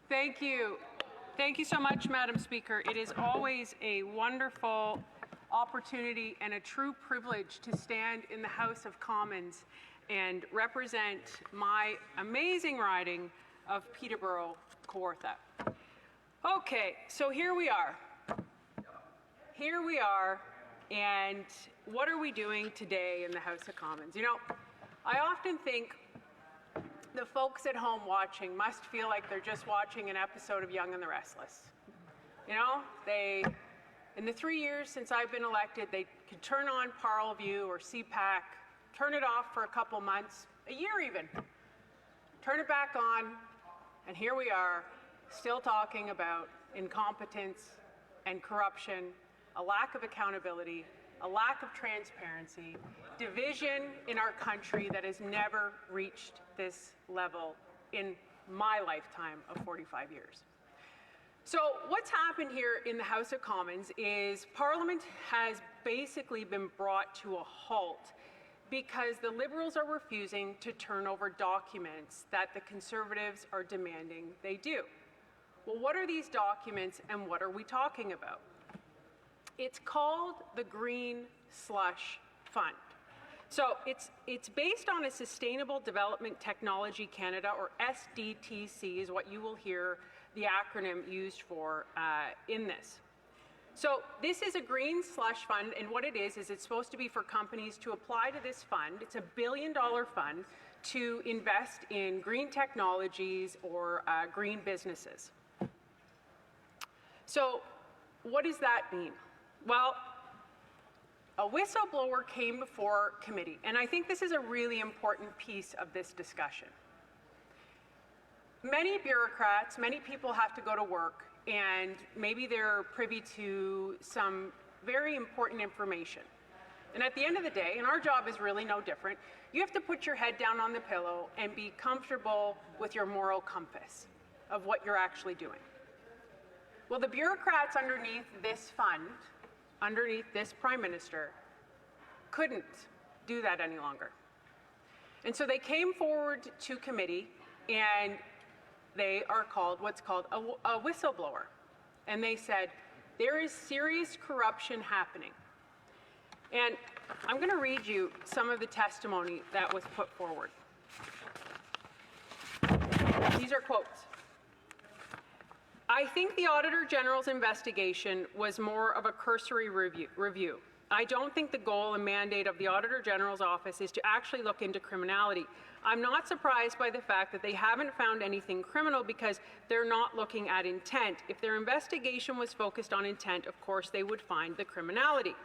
Thank you. Thank you so much, Madam Speaker. It is always a wonderful opportunity and a true privilege to stand in the House of Commons and represent my amazing riding of Peterborough Kawartha. Okay, so here we are. Here we are, and what are we doing today in the House of Commons? You know, I often think the folks at home watching must feel like they're just watching an episode of Young and the Restless. You know, in the 3 years since I've been elected, they could turn on Parleview or CPAC, turn it off for a couple months, a year even, turn it back on, and here we are, still talking about incompetence and corruption, a lack of accountability, a lack of transparency, division in our country that has never reached this level in my lifetime of 45 years. So what's happened here in the House of Commons is Parliament has basically been brought to a halt because the Liberals are refusing to turn over documents that the Conservatives are demanding they do. Well, what are these documents and what are we talking about? It's called the Green Slush Fund. So it's based on a Sustainable Development Technology Canada, or SDTC is what you will hear the acronym used for in this. So this is a green slush fund, and what it is it's supposed to be for companies to apply to this fund. It's $1 billion fund to invest in green technologies or green businesses. So what does that mean? Well, a whistleblower came before committee, and I think this is a really important piece of this discussion. Many bureaucrats, many people have to go to work, and maybe they're privy to some very important information. And at the end of the day, and our job is really no different, you have to put your head down on the pillow and be comfortable with your moral compass of what you're actually doing. Well, the bureaucrats underneath this fund, underneath this Prime Minister, couldn't do that any longer. And so they came forward to committee, and they are called what's called a whistleblower. And they said, there is serious corruption happening. And I'm going to read you some of the testimony that was put forward. These are quotes. I think the Auditor General's investigation was more of a cursory review. I don't think the goal and mandate of the Auditor General's office is to actually look into criminality. I'm not surprised by the fact that they haven't found anything criminal because they're not looking at intent. If their investigation was focused on intent, of course they would find the criminality.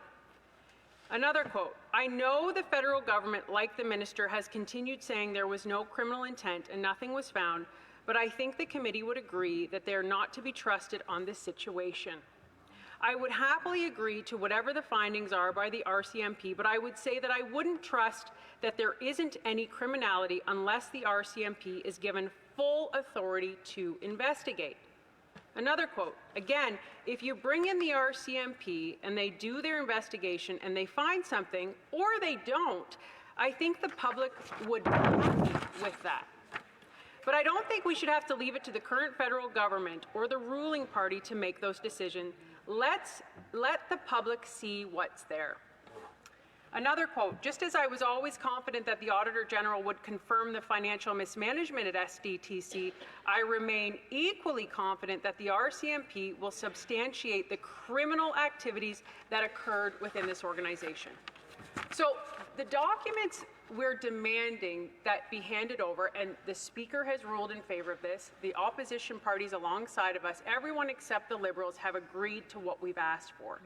Another quote, I know the federal government, like the minister, has continued saying there was no criminal intent and nothing was found, but I think the committee would agree that they are not to be trusted on this situation. I would happily agree to whatever the findings are by the RCMP, but I would say that I wouldn't trust that there isn't any criminality unless the RCMP is given full authority to investigate. Another quote, again, if you bring in the RCMP and they do their investigation and they find something, or they don't, I think the public would be happy with that. But I don't think we should have to leave it to the current federal government or the ruling party to make those decisions. Let the public see what's there. Another quote, just as I was always confident that the Auditor General would confirm the financial mismanagement at SDTC, I remain equally confident that the RCMP will substantiate the criminal activities that occurred within this organization. So the documents we're demanding that be handed over, and the Speaker has ruled in favour of this, the opposition parties alongside of us, everyone except the Liberals have agreed to what we've asked for.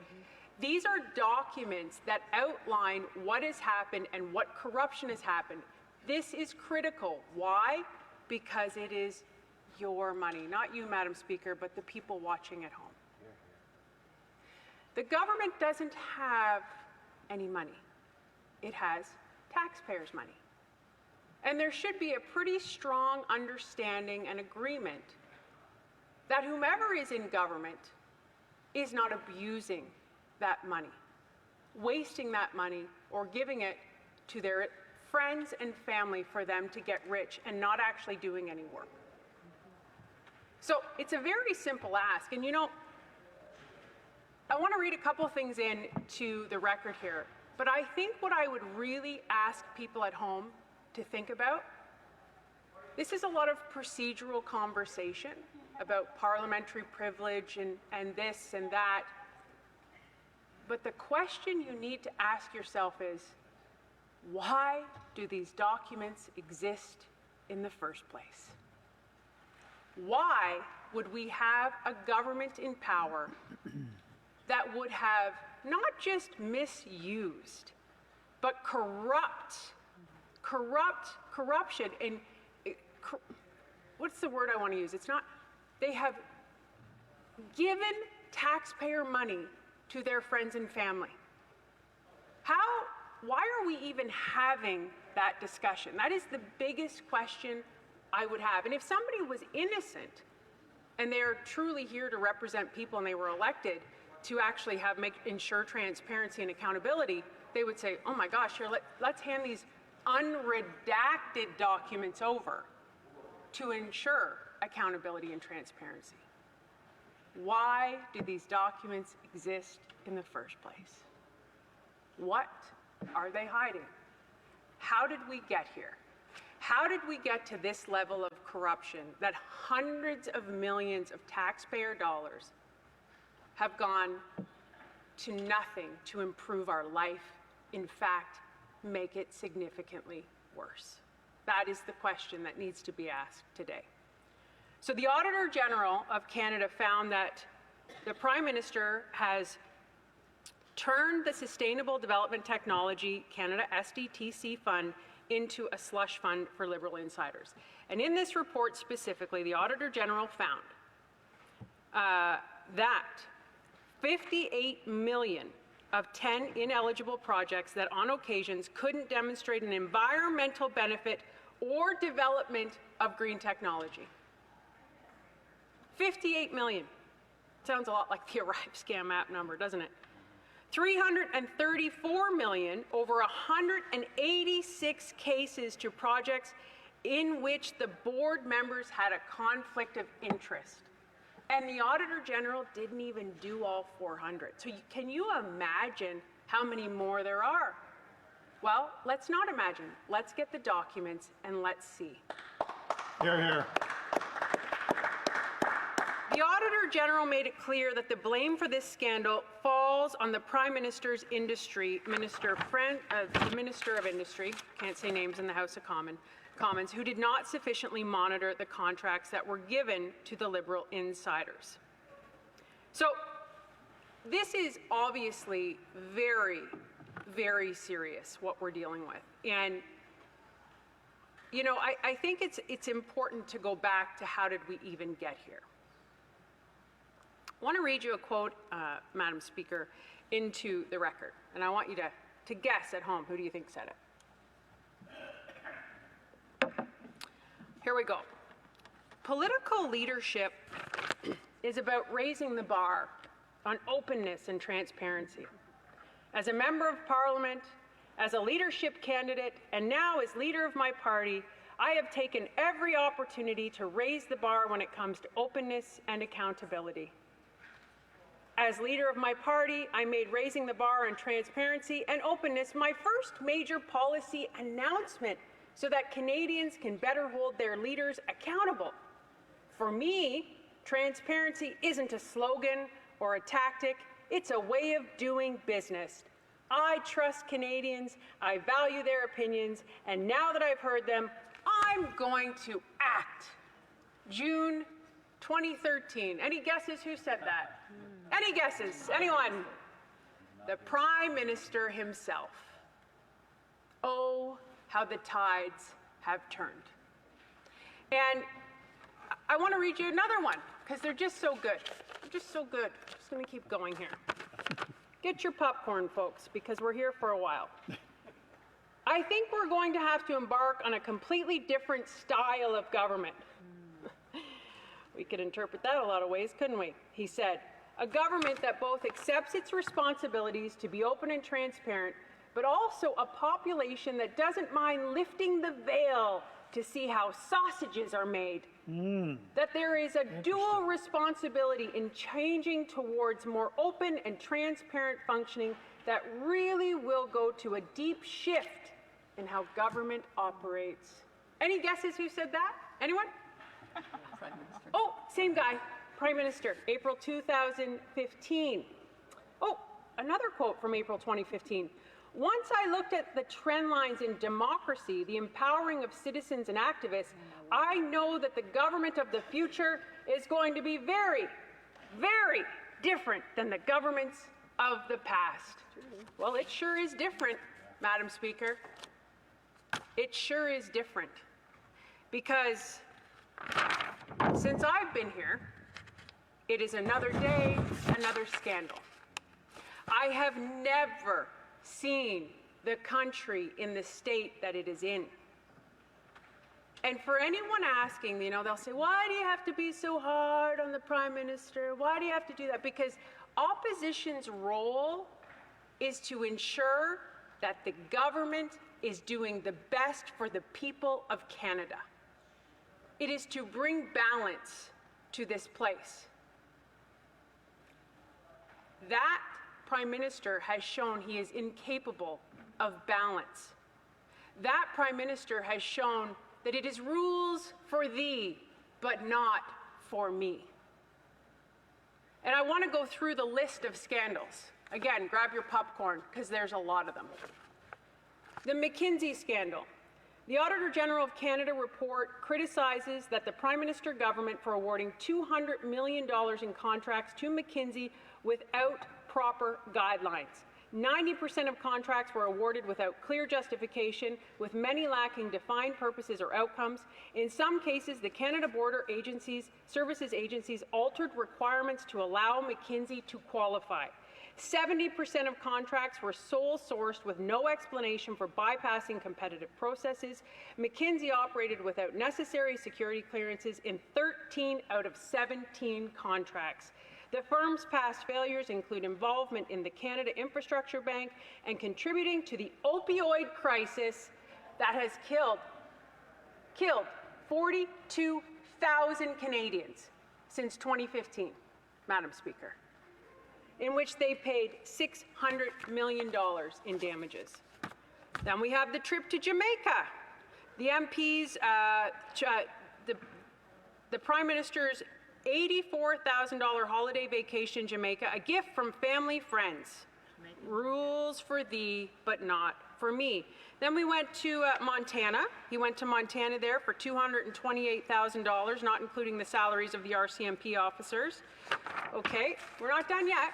These are documents that outline what has happened and what corruption has happened. This is critical. Why? Because it is your money, not you, Madam Speaker, but the people watching at home. The government doesn't have any money. It has taxpayers' money. And there should be a pretty strong understanding and agreement that whomever is in government is not abusing that money, wasting that money, or giving it to their friends and family for them to get rich and not actually doing any work. So it's a very simple ask. And you know, I want to read a couple things into the record here. But I think what I would really ask people at home to think about, this is a lot of procedural conversation about parliamentary privilege and this and that. But the question you need to ask yourself is, why do these documents exist in the first place? Why would we have a government in power that would have not just misused, but corruption, and what's the word I want to use? It's not, they have given taxpayer money to their friends and family. Why are we even having that discussion? That is the biggest question I would have. And if somebody was innocent and they're truly here to represent people and they were elected to actually ensure transparency and accountability, they would say, oh my gosh, here, let's hand these unredacted documents over to ensure accountability and transparency. Why do these documents exist in the first place? What are they hiding? How did we get here? How did we get to this level of corruption that hundreds of millions of taxpayer dollars have gone to nothing to improve our life, in fact, make it significantly worse? That is the question that needs to be asked today. So the Auditor General of Canada found that the Prime Minister has turned the Sustainable Development Technology Canada SDTC fund into a slush fund for Liberal insiders. And in this report specifically, the Auditor General found that 58 million of 10 ineligible projects that on occasions couldn't demonstrate an environmental benefit or development of green technology. 58 million. Sounds a lot like the Arrive Scam app number, doesn't it? 334 million over 186 cases to projects in which the board members had a conflict of interest. And the Auditor General didn't even do all 400. So can you imagine how many more there are? Well, let's not imagine. Let's get the documents and let's see. Hear, hear. The Auditor General made it clear that the blame for this scandal falls on the Prime Minister's Minister of Industry, can't say names in the House of Commons, who did not sufficiently monitor the contracts that were given to the Liberal insiders. So this is obviously very, very serious, what we're dealing with. And you know, I think it's important to go back to how did we even get here. I want to read you a quote, Madam Speaker, into the record. And I want you to guess at home, who do you think said it? Here we go. Political leadership is about raising the bar on openness and transparency. As a member of Parliament, as a leadership candidate, and now as leader of my party, I have taken every opportunity to raise the bar when it comes to openness and accountability. As leader of my party, I made raising the bar on transparency and openness my first major policy announcement so that Canadians can better hold their leaders accountable. For me, transparency isn't a slogan or a tactic, it's a way of doing business. I trust Canadians, I value their opinions, and now that I've heard them, I'm going to act. June 2013. Any guesses who said that? Any guesses? Anyone? The Prime Minister himself. Oh, how the tides have turned. And I want to read you another one, because they're just so good. They're just so good. I'm just going to keep going here. Get your popcorn, folks, because we're here for a while. I think we're going to have to embark on a completely different style of government. We could interpret that a lot of ways, couldn't we? He said, a government that both accepts its responsibilities to be open and transparent, but also a population that doesn't mind lifting the veil to see how sausages are made that there is a dual responsibility in changing towards more open and transparent functioning that really will go to a deep shift in how government operates. Any guesses who said that? Anyone? Oh, same guy, Prime Minister, April 2015. Oh, another quote from April 2015. Once I looked at the trend lines in democracy, the empowering of citizens and activists, I know that the government of the future is going to be very, very different than the governments of the past. Well, it sure is different, Madam Speaker. It sure is different. Because since I've been here, it is another day, another scandal. I have never seen the country in the state that it is in. And for anyone asking, they'll say, why do you have to be so hard on the Prime Minister? Why do you have to do that? Because opposition's role is to ensure that the government is doing the best for the people of Canada. It is to bring balance to this place. That Prime Minister has shown he is incapable of balance. That Prime Minister has shown that it is rules for thee, but not for me. And I want to go through the list of scandals. Again, grab your popcorn, because there's a lot of them. The McKinsey scandal. The Auditor General of Canada report criticizes that the Prime Minister government for awarding $200 million in contracts to McKinsey without proper guidelines. 90% of contracts were awarded without clear justification, with many lacking defined purposes or outcomes. In some cases, the Canada Border Services agencies altered requirements to allow McKinsey to qualify. 70% of contracts were sole sourced with no explanation for bypassing competitive processes. McKinsey operated without necessary security clearances in 13 out of 17 contracts. The firm's past failures include involvement in the Canada Infrastructure Bank and contributing to the opioid crisis that has killed 42,000 Canadians since 2015, Madam Speaker, in which they paid $600 million in damages. Then we have the trip to Jamaica. The MP's, the Prime Minister's $84,000 holiday vacation in Jamaica, a gift from family friends. Rules for thee, but not for me. Then we went to Montana. He went to Montana there for $228,000, not including the salaries of the RCMP officers. Okay, we're not done yet.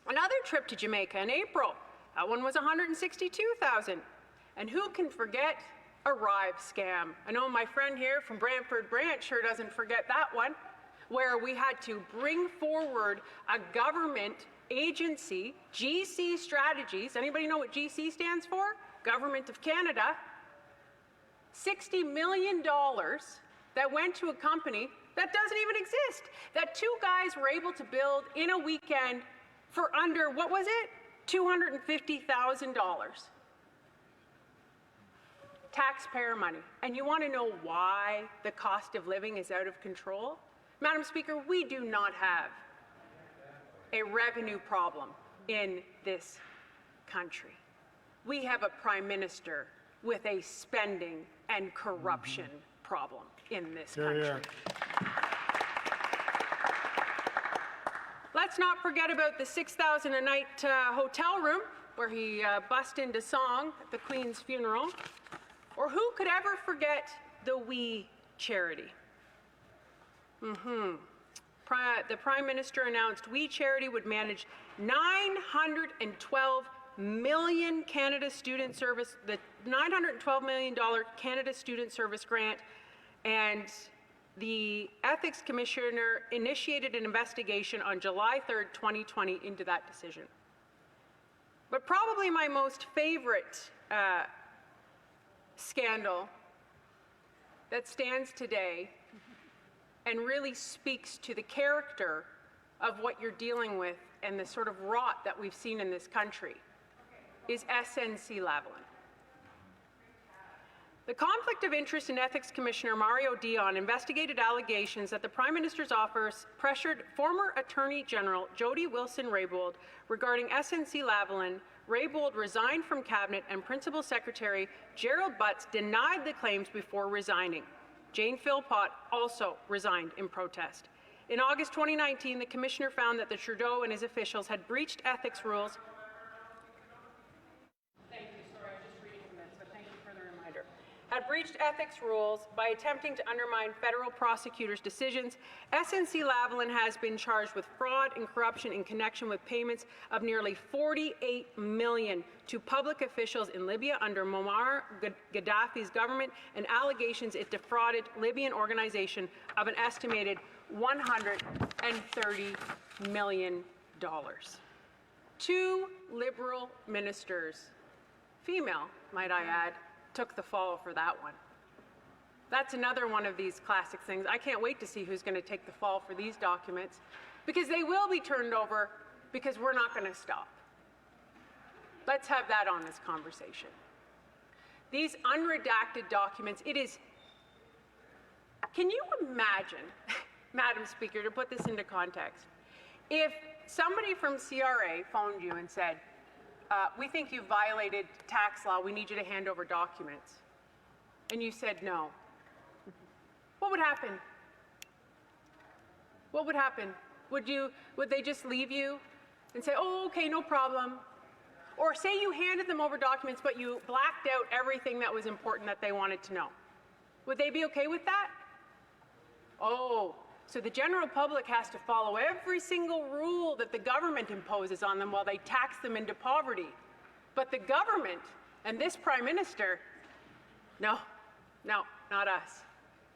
Another trip to Jamaica in April. That one was $162,000. And who can forget a Rive scam? I know my friend here from Brantford Branch sure doesn't forget that one, where we had to bring forward a government agency, GC Strategies. Anybody know what GC stands for? Government of Canada. $60 million that went to a company that doesn't even exist, that two guys were able to build in a weekend for under, what was it? $250,000. Taxpayer money. And you want to know why the cost of living is out of control? Madam Speaker, we do not have a revenue problem in this country. We have a Prime Minister with a spending and corruption problem in this country. Let's not forget about the $6,000 a night hotel room where he bussed into song at the Queen's funeral. Or who could ever forget the We charity? The Prime Minister announced We Charity would manage $912 million Canada Student Service, the $912 million Canada Student Service grant, and the Ethics Commissioner initiated an investigation on July 3rd, 2020 into that decision. But probably my most favorite scandal that stands today and really speaks to the character of what you're dealing with and the sort of rot that we've seen in this country is SNC-Lavalin. The Conflict of Interest and Ethics Commissioner Mario Dion investigated allegations that the Prime Minister's office pressured former Attorney General Jody Wilson-Raybould regarding SNC-Lavalin. Raybould resigned from Cabinet and Principal Secretary Gerald Butts denied the claims before resigning. Jane Philpott also resigned in protest. In August 2019, the Commissioner found that the Trudeau and his officials had breached ethics rules. Had breached ethics rules by attempting to undermine federal prosecutors' decisions. SNC-Lavalin has been charged with fraud and corruption in connection with payments of nearly $48 million to public officials in Libya under Muammar Gaddafi's government and allegations it defrauded Libyan organization of an estimated $130 million. 2 Liberal ministers, female, might I add, took the fall for that one. That's another one of these classic things. I can't wait to see who's going to take the fall for these documents, because they will be turned over, because we're not going to stop. Let's have that on this conversation. These unredacted documents, it is, can you imagine, Madam Speaker, to put this into context, if somebody from CRA phoned you and said, we think you violated tax law, we need you to hand over documents, and you said no, what would happen? What would happen? Would they just leave you and say, oh, okay, no problem? Or say you handed them over documents, but you blacked out everything that was important that they wanted to know. Would they be okay with that? Oh, so the general public has to follow every single rule that the government imposes on them while they tax them into poverty. But the government and this Prime Minister, no, not us.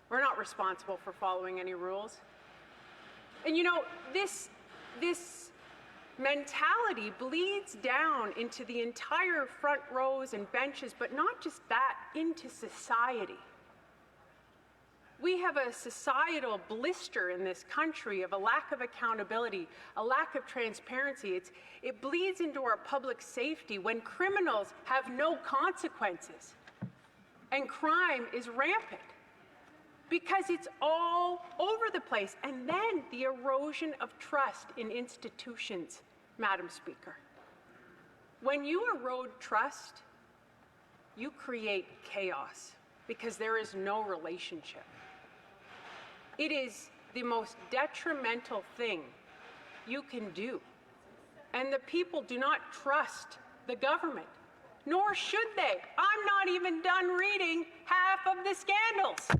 We're not responsible for following any rules. And you know, this mentality bleeds down into the entire front rows and benches, but not just that, into society. We have a societal blister in this country of a lack of accountability, a lack of transparency. It bleeds into our public safety when criminals have no consequences and crime is rampant, because it's all over the place. And then the erosion of trust in institutions, Madam Speaker. When you erode trust, you create chaos because there is no relationship. It is the most detrimental thing you can do. And the people do not trust the government, nor should they. I'm not even done reading half of the scandals.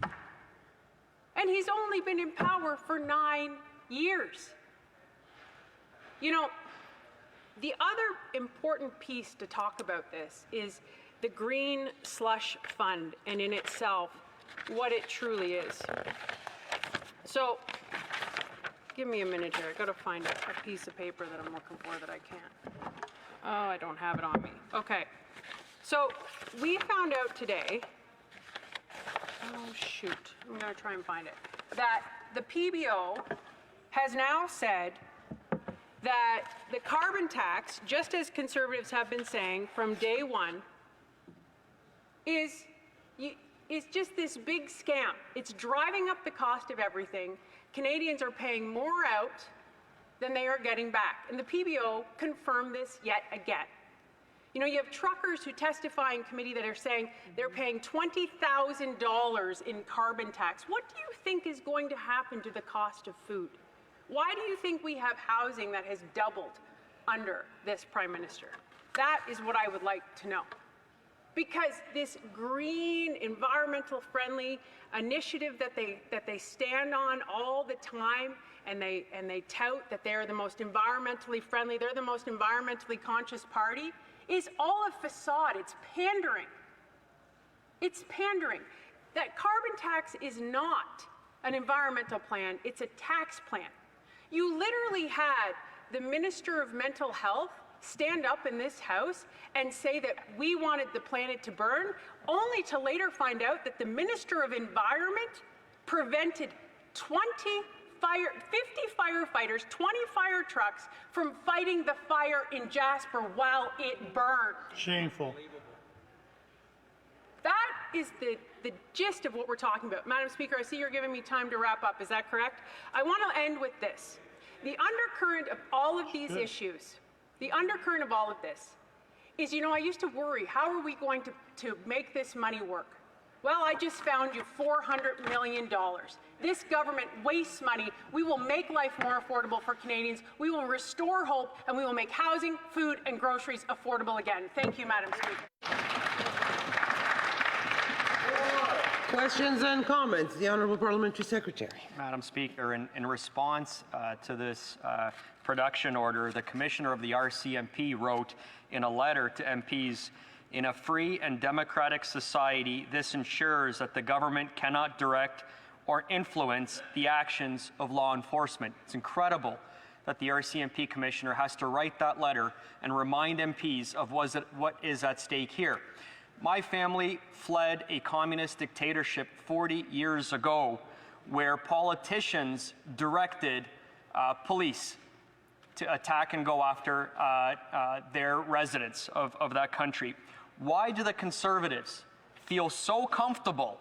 And he's only been in power for 9 years. You know, the other important piece to talk about this is the Green Slush Fund, and in itself, what it truly is. So, give me a minute here. I've got to find a piece of paper that I'm looking for that I can't. Oh, I don't have it on me. Okay. So, we found out today, oh shoot, I'm going to try and find it, that the PBO has now said that the carbon tax, just as Conservatives have been saying from day one, is just this big scam. It's driving up the cost of everything. Canadians are paying more out than they are getting back. And the PBO confirmed this yet again. You know, you have truckers who testify in committee that are saying they're paying $20,000 in carbon tax. What do you think is going to happen to the cost of food? Why do you think we have housing that has doubled under this Prime Minister? That is what I would like to know. Because this green, environmental friendly initiative that they stand on all the time, and they tout that they're the most environmentally friendly, they're the most environmentally conscious party, is all a facade. It's pandering. It's pandering. That carbon tax is not an environmental plan, it's a tax plan. You literally had the Minister of Mental Health stand up in this House and say that we wanted the planet to burn, only to later find out that the Minister of Environment prevented 50 firefighters, 20 fire trucks from fighting the fire in Jasper while it burned. Shameful. That is the gist of what we're talking about. Madam Speaker, I see you're giving me time to wrap up. Is that correct? I want to end with this. The undercurrent of all of these issues, the undercurrent of all of this is, you know, I used to worry, how are we going to make this money work? Well, I just found you $400 million. This government wastes money. We will make life more affordable for Canadians. We will restore hope, and we will make housing, food, and groceries affordable again. Thank you, Madam Speaker. Questions and comments. The Honourable Parliamentary Secretary. Madam Speaker, in response to this production order, the Commissioner of the RCMP wrote in a letter to MPs, "In a free and democratic society, this ensures that the government cannot direct or influence the actions of law enforcement." It's incredible that the RCMP Commissioner has to write that letter and remind MPs of what is at stake here. My family fled a communist dictatorship 40 years ago where politicians directed police to attack and go after their residents of that country. Why do the Conservatives feel so comfortable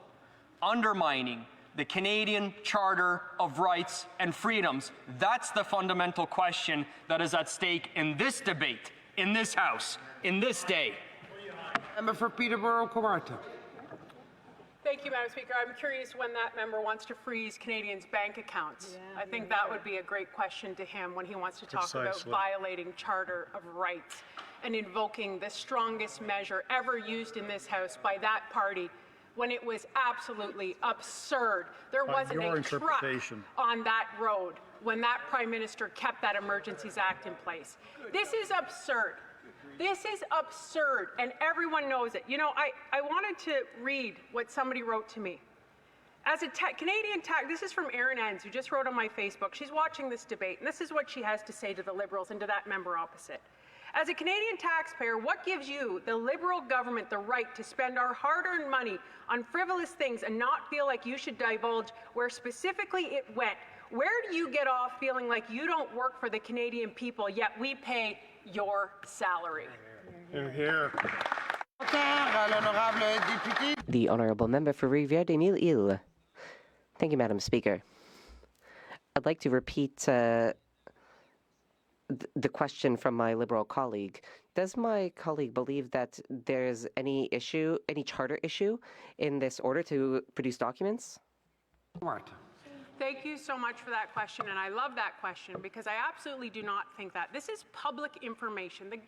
undermining the Canadian Charter of Rights and Freedoms? That's the fundamental question that is at stake in this debate, in this House, in this day. Member for Peterborough-Comartin. Thank you, Madam Speaker. I'm curious when that member wants to freeze Canadians' bank accounts. I think that would be a great question to him when he wants to talk about violating Charter of Rights and invoking the strongest measure ever used in this House by that party when it was absolutely absurd. There wasn't a truck on that road when that Prime Minister kept that Emergencies Act in place. This is absurd. This is absurd, and everyone knows it. You know, I wanted to read what somebody wrote to me. As a Canadian tax, this is from Erin Enns, who just wrote on my Facebook. She's watching this debate, and this is what she has to say to the Liberals and to that member opposite. As a Canadian taxpayer, what gives you, the Liberal government, the right to spend our hard-earned money on frivolous things and not feel like you should divulge where specifically it went? Where do you get off feeling like you don't work for the Canadian people, yet we pay your salary? Hear, hear. The Honourable Member for Rivière-des-Mille-Îles. Thank you, Madam Speaker. I'd like to repeat the question from my Liberal colleague. Does my colleague believe that there's any issue, any charter issue in this order to produce documents? Thank you so much for that question, and I love that question because I absolutely do not think that. This is public information. The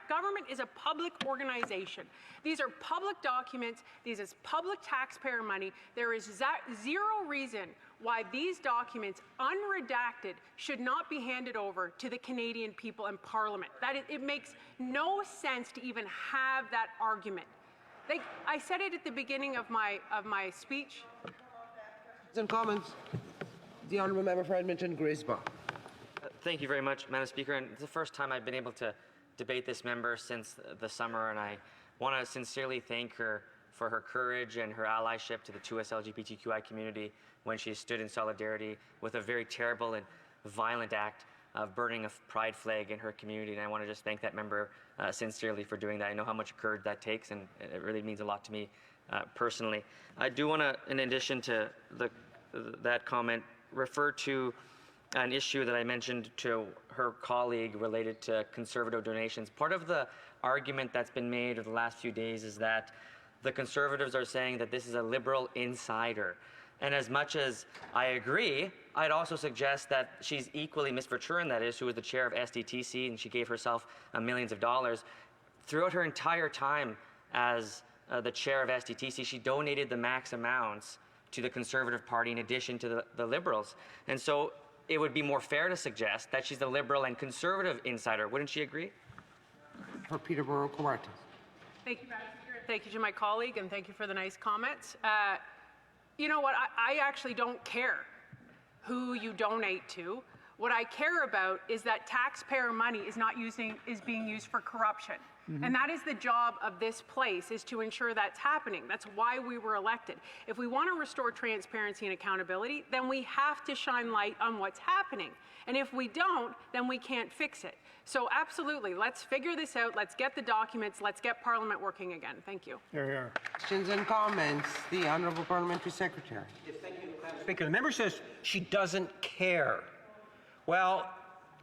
government is a public organization. These are public documents. These is public taxpayer money. There is zero reason why these documents, unredacted, should not be handed over to the Canadian people and Parliament. It makes no sense to even have that argument. I said it at the beginning of my speech. And comments. The Honourable Member for Edmonton Grisba. Thank you very much, Madam Speaker. And it's the first time I've been able to debate this member since the summer, and I want to sincerely thank her for her courage and her allyship to the 2S LGBTQI community when she stood in solidarity with a very terrible and violent act of burning a pride flag in her community. And I want to just thank that member sincerely for doing that. I know how much courage that takes, and it really means a lot to me personally. I do want to, in addition to that comment, refer to an issue that I mentioned to her colleague related to Conservative donations. Part of the argument that's been made over the last few days is that the Conservatives are saying that this is a Liberal insider. And as much as I agree, I'd also suggest that she's equally, Ms. Verturen, that is, who was the chair of SDTC, and she gave herself millions of dollars. Throughout her entire time as the chair of SDTC, she donated the max amounts to the Conservative Party in addition to the Liberals. And so it would be more fair to suggest that she's the Liberal and Conservative insider. Wouldn't she agree? For Peterborough-Comartin. Thank you, Madam Speaker. Thank you to my colleague, and thank you for the nice comments. You know what? I actually don't care who you donate to. What I care about is that taxpayer money is being used for corruption. And that is the job of this place, is to ensure that's happening. That's why we were elected. If we want to restore transparency and accountability, then we have to shine light on what's happening. And if we don't, then we can't fix it. So absolutely, let's figure this out. Let's get the documents. Let's get Parliament working again. Thank you. Here, here. Questions and comments? The Honourable Parliamentary Secretary. Speaker, the member says she doesn't care. Well,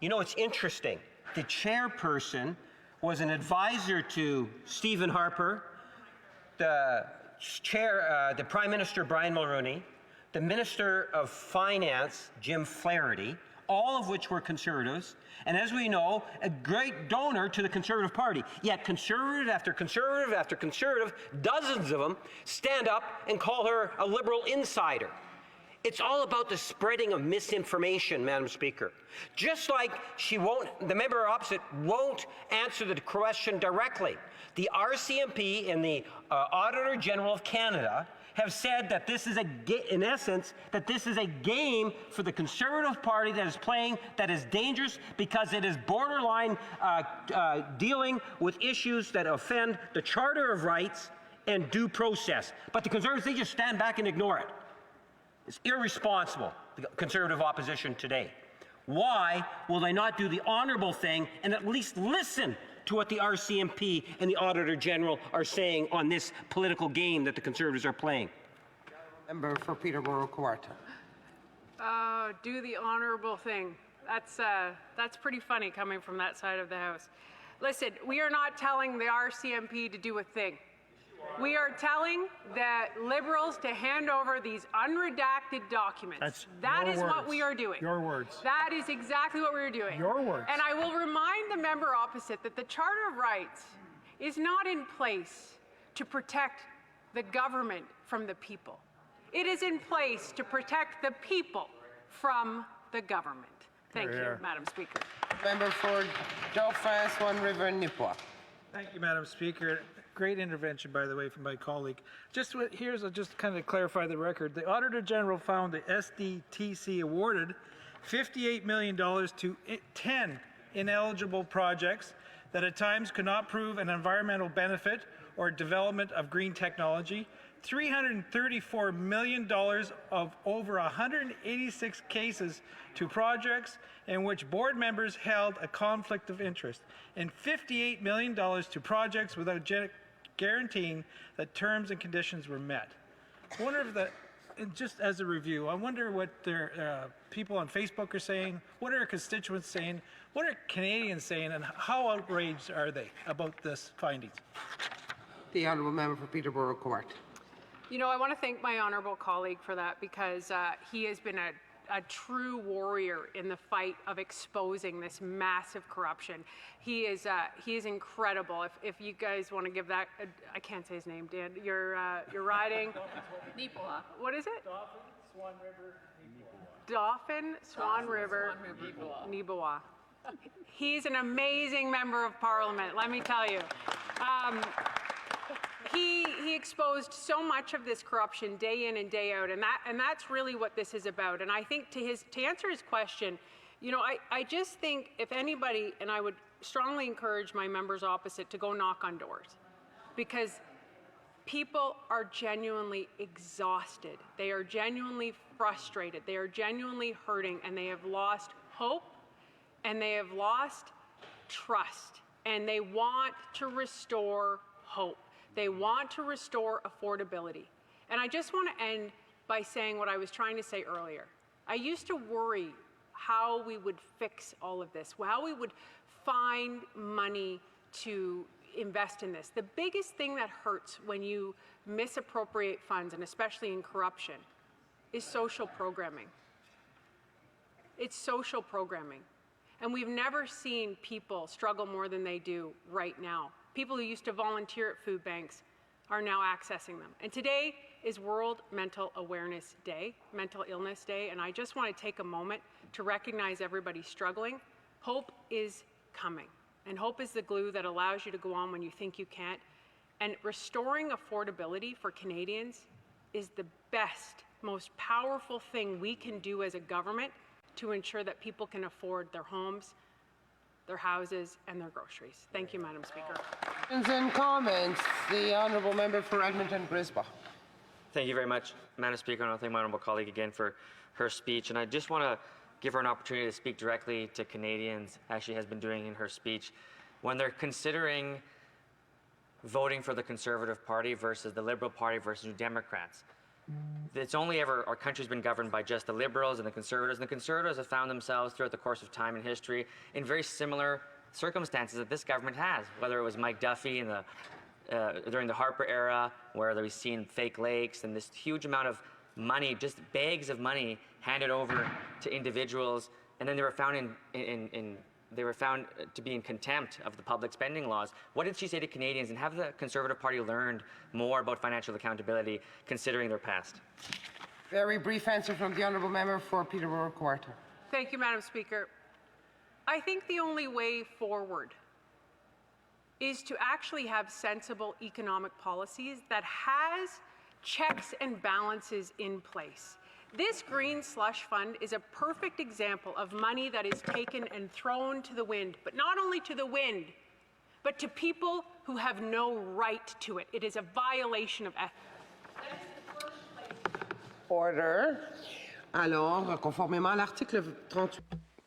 you know, it's interesting. The chairperson was an advisor to Stephen Harper, the Prime Minister Brian Mulroney, the Minister of Finance Jim Flaherty, all of which were Conservatives, and as we know, a great donor to the Conservative Party. Yet Conservative after Conservative after Conservative, dozens of them, stand up and call her a Liberal insider. It's all about the spreading of misinformation, Madam Speaker. Just like the member opposite won't answer the question directly. The RCMP and the Auditor General of Canada have said that this is in essence, that this is a game for the Conservative Party that is playing that is dangerous because it is borderline dealing with issues that offend the Charter of Rights and due process. But the Conservatives, they just stand back and ignore it. It's irresponsible, the Conservative opposition today. Why will they not do the honourable thing and at least listen to what the RCMP and the Auditor General are saying on this political game that the Conservatives are playing? Member for Peterborough Kawartha. Do the honourable thing. That's pretty funny coming from that side of the House. Listen, we are not telling the RCMP to do a thing. We are telling the Liberals to hand over these unredacted documents. That is what we are doing. Your words. That is exactly what we are doing. Your words. And I will remind the member opposite that the Charter of Rights is not in place to protect the government from the people. It is in place to protect the people from the government. Thank you, Madam Speaker. Member for Dauphin, Swan River, Nipawin. Thank you, Madam Speaker. Great intervention, by the way, from my colleague. Just kind of clarify the record. The Auditor General found the SDTC awarded $58 million to 10 ineligible projects that at times could not prove an environmental benefit or development of green technology, $334 million of over 186 cases to projects in which board members held a conflict of interest, and $58 million to projects without guaranteeing that terms and conditions were met. I wonder if that, just as a review, I wonder what their people on Facebook are saying, what are our constituents saying, what are Canadians saying, and how outraged are they about this findings? The Honourable Member for Peterborough Kawartha. You know, I want to thank my honourable colleague for that, because he has been a true warrior in the fight of exposing this massive corruption. He is incredible. If you guys want to give that, I can't say his name, Dan. You're riding. Nipawin. What is it? Dauphin, Swan River, Nipawin. Dauphin, Swan River, Nipawin. He's an amazing member of Parliament, let me tell you. He exposed so much of this corruption day in and day out, and that's really what this is about. And I think to answer his question, you know, I just think if anybody, and I would strongly encourage my members opposite to go knock on doors, because people are genuinely exhausted. They are genuinely frustrated. They are genuinely hurting, and they have lost hope, and they have lost trust, and they want to restore hope. They want to restore affordability. And I just want to end by saying what I was trying to say earlier. I used to worry how we would fix all of this, how we would find money to invest in this. The biggest thing that hurts when you misappropriate funds, and especially in corruption, is social programming. It's social programming. And we've never seen people struggle more than they do right now. People who used to volunteer at food banks are now accessing them. And today is World Mental Awareness Day, Mental Illness Day, and I just want to take a moment to recognize everybody struggling. Hope is coming, and hope is the glue that allows you to go on when you think you can't. And restoring affordability for Canadians is the best, most powerful thing we can do as a government to ensure that people can afford their homes, their houses, and their groceries. Thank you, Madam Speaker. Questions and comments? The honourable member for Edmonton Grisba. Thank you very much, Madam Speaker, and I thank my honourable colleague again for her speech. And I just want to give her an opportunity to speak directly to Canadians, as she has been doing in her speech, when they're considering voting for the Conservative Party versus the Liberal Party versus New Democrats. It's only ever our country's been governed by just the Liberals and the Conservatives, and the Conservatives have found themselves throughout the course of time in history in very similar circumstances that this government has, whether it was Mike Duffy in the during the Harper era, where we've seen fake lakes and this huge amount of money, just bags of money handed over to individuals, and then they were found they were found to be in contempt of the public spending laws. What did she say to Canadians, and have the Conservative Party learned more about financial accountability considering their past? Very brief answer from the honourable member for Peterborough Quarter. Thank you, Madam Speaker. I think the only way forward is to actually have sensible economic policies that has checks and balances in place. This green slush fund is a perfect example of money that is taken and thrown to the wind, but not only to the wind, but to people who have no right to it. It is a violation of ethics. Order. Alors, conformément à l'article 38.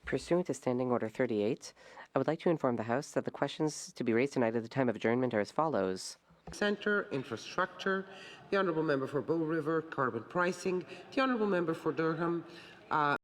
Pursuant to Standing Order 38, I would like to inform the House that the questions to be raised tonight at the time of adjournment are as follows. Centre, infrastructure, the honourable member for Bow River, carbon pricing, the honourable member for Durham,